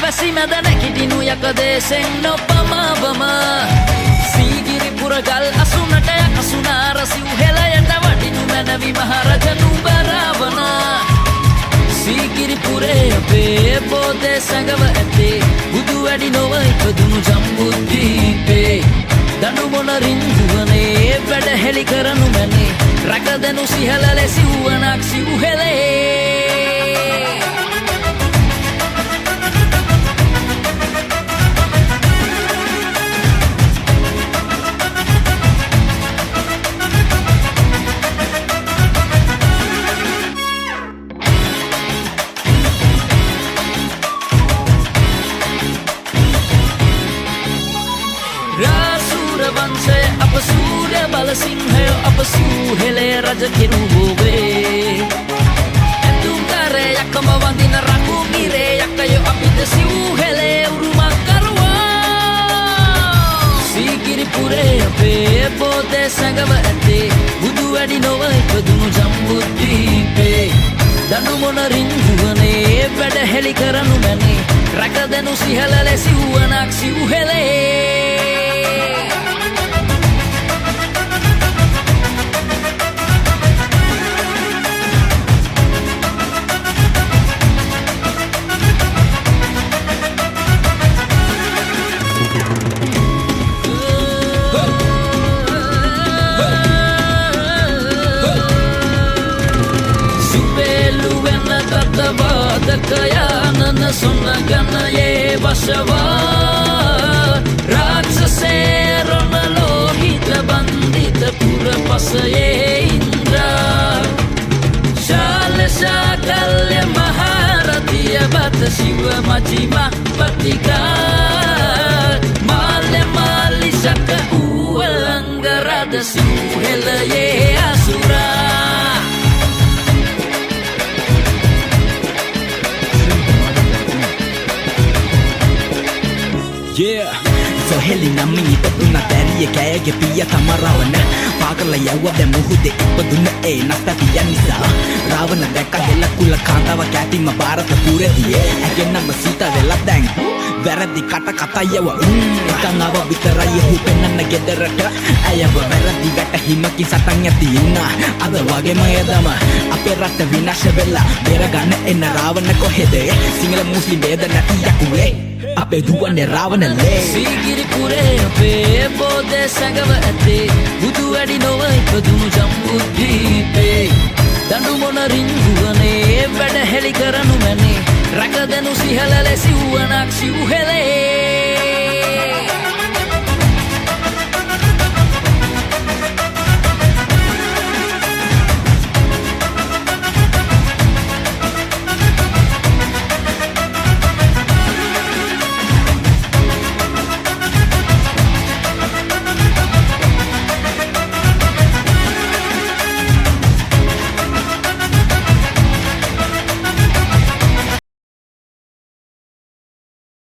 වැසි මැද නැකිටිනු යකදේශෙන් නොපමවම සීගිරිපුර ගල් අසුනට යකසුනාර සිව් හෙළයට වඩිනු මැනවි මහරජනු බරාවන සීගිරිපුරේ අපේ බෝධේ සැඟව ඇතේ බුදු වැඩි නොව ඉපදුණු ජම්බුද්දීපේ දනු මොන රින්දුවනේ වැඩ හෙළි කරනු මැනේ රැකදෙනු සිහල ලෙසිව්වනක් සිව් හෙළේ वंशे अप सूर्य बल सिंह अप सूहेले रज किरुवे तुंगारे यकम वंदिन रकु गिरे यकयो अपित सिवहेले उरुमा करवा सीगिरिपुरे अपे बोधे संगव ඇතේ බුදු වැඩි නොව ඉපදුණු ජම්බුද්දීපේ දනු මොන රින්දුවනේ වැඩ හෙළි කරනු මැනේ රැකදෙනු සිහල ලෙසිව්වනක් සිව්හෙලේ कयानन सुनगन ये वशवा राक्षसे रण लोहित बंदित पुर पस ये इंद्र शाल शाकल्य महारथीय बत शिव मजिमा पतिका माल्य मालिशक उवलंग रद सुहेल ये asura Yeah, so heli nammi ipatuna tariye kayage piya tamaravana pagala yawade muhude ipaduna e nasta piya nisa ravana dekka hela kula kandawa katima bharata purediye agenna sita vela dang වැරදි කට කතයව එකන් ආව විතරයි හු පෙන්නන්න ගෙදරට අයව වැරදි වැටහිමකින් සටන් ඇති ඉන්න අද වගේම එදම අපේ රට විනාශ වෙලා බේරගන්න එන්න රාවණ කොහෙද සිංහල මුස්ලිම් ભેද නැති යකුලේ අපේ දුවන්නේ රාවණලේ සීගිරිපුරේ අපේ බෝධේ සැඟව ඇතේ බුදු වැඩි නොව ඉපදුණු ජම්බුද්දීපේ දනු මොන රින්දුවනේ වැඩ හෙළි කරනු මැනේ රැකදෙනු සිහල ලෙසිව්වනක් සිව්හෙලේ